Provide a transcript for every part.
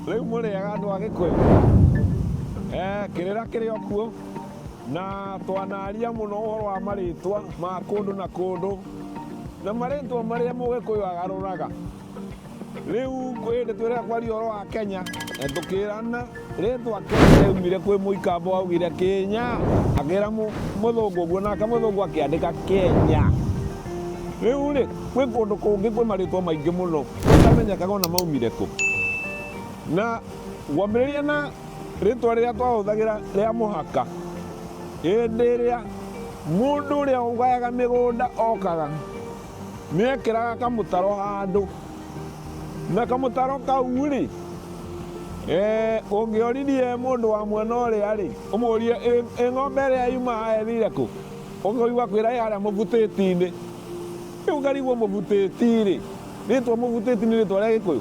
Rĩu mũrĩaga andũ a Gĩkũyũ kĩrĩra kĩrĩ o kuo na twanaria mũno ũhoro wa marĩtwa ma kũndũ na kũndũ na marĩtwa marĩa Mũgĩkũyũ agarũraga. Rĩu kwĩ hĩndĩ twĩrĩga kwaria ũhoro wa Kenya tũkĩrana rĩtwa Kenya riumire kwĩ Mũikamba waugire Kĩnya, akĩra mũthũngũ ũguo nake mũthũngũ akĩandĩka Kenya. Rĩu rĩ kwĩ kũndũ kũngĩ kwĩ marĩtwa maingĩ mũno ũtamenyekaga ona maumire kũ. Na ngwambĩrĩria na rĩtwa rĩrĩa twahũthagĩra rĩa mũhaka hĩndĩ ĩrĩa mũndũ ũrĩa ũgayaga mĩgũnda okaga nĩekĩraga kamũtaro handũ na kamũtaro kau rĩ ũngĩoririe mũndũ wa mwena ũrĩa rĩ ũmũrie ng'ombe ĩrĩa yuma haha ĩthire kũ, ũkaigua akwĩra ĩ harĩa mũbutĩti-inĩ. Rĩu ngarigwo mũbutĩti rĩ, rĩtwa mũbutĩti nĩ rĩtwa rĩa Gĩkũyũ?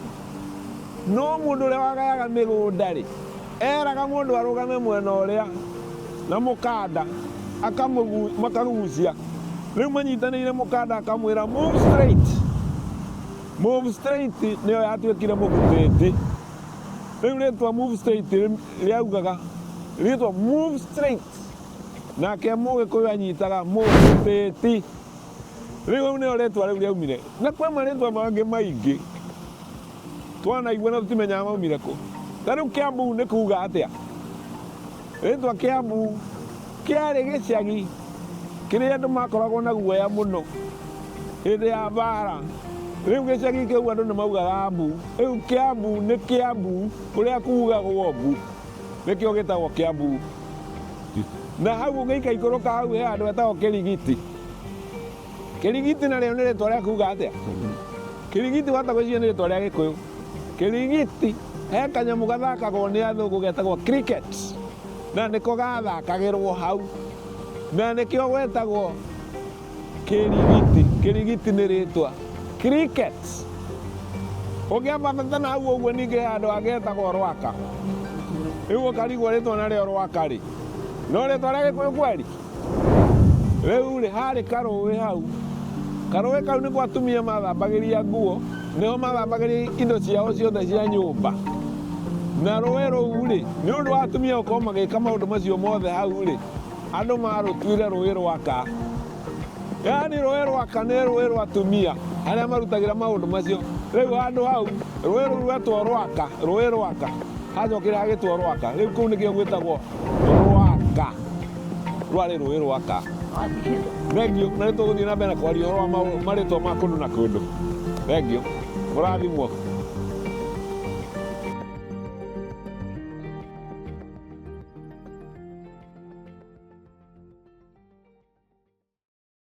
No mũndũ ũrĩa wagayaga mĩgũnda rĩ eraga mũndũ arũgame mwena ũrĩa na mũkanda makagucia. Rĩu manyitanĩire mũkanda akamwĩra move straight. Move straight nĩyo yatuĩkire mũbutĩti. Rĩu rĩtwa move straight rĩaugaga rĩtwa move straight, nake Mũgĩkũyũ anyitaga mũbutĩti. Rĩu nĩyo rĩtwa rĩu rĩaumire. Na kwĩ marĩtwa mangĩ maingĩ twanaigua na tũtimenyaga maumire kũ. Ta rĩu Kĩambu nĩ kuuga atĩa? Rĩtwa Kĩambu kĩarĩ gĩcagi kĩrĩa andũ makoragwo na guoya mũno hĩndĩ ya mbara. Rĩu gĩcagi kĩu andũ nĩ maugaga mbu. Rĩu Kĩambu nĩ Kĩambu kũrĩa kugagwo mbu, nĩkĩo gĩtagwo Kĩambu. Na hau ũngĩikaikũrũka hau he handũ hetagwo Kĩrigiti. Kĩrigiti narĩo nĩ rĩtwa rĩa kuuga atĩa? Kĩrigiti wahota gwĩciria nĩ rĩtwa rĩa Gĩkũyũ. Kĩrigiti he kanyamũ gathakagwo nĩ athũngũ getagwo cricket, na nĩko gathakagĩrwo hau na nĩkĩo gwetagwo Kĩrigiti. Kĩrigiti nĩ rĩtwa cricket. Ũngĩambata na hau ũguo ningĩ he handũ hangĩ hetagwo Rwaka. Rĩu ũkarigwo rĩtwa narĩo Rwaka rĩ, no rĩtwa rĩa Gĩkũyũ kweri? Rĩu rĩ harĩ karũĩ hau, karũĩ kau nĩko atumia mathambagĩria nguo, nĩho mathambagĩria indo ciao ciothe cia nyũmba. Na rũĩ rũu rĩ nĩ ũndũ wa atumia gũkorwo magĩka maũndũ macio mothe hau rĩ, andũ marũtuire rũĩ Rwaka. Yani rũĩ Rwaka nĩ rũĩ rwa atumia arĩa marutagĩra maũndũ macio. Rĩu handũ hau rũĩ rũu rwetwo Rwaka, rũĩ Rwaka, hacokire hagĩtwo Rwaka. Rĩu kũu nĩkĩo gwĩtagwo Rwaka, rwarĩ rũĩ Rwaka. Thengio, na nĩtũgũthiĩ na mbere kwaria ũhoro wa marĩtwa ma kũndũ na kũndũ. Thengio, mũrathimwo.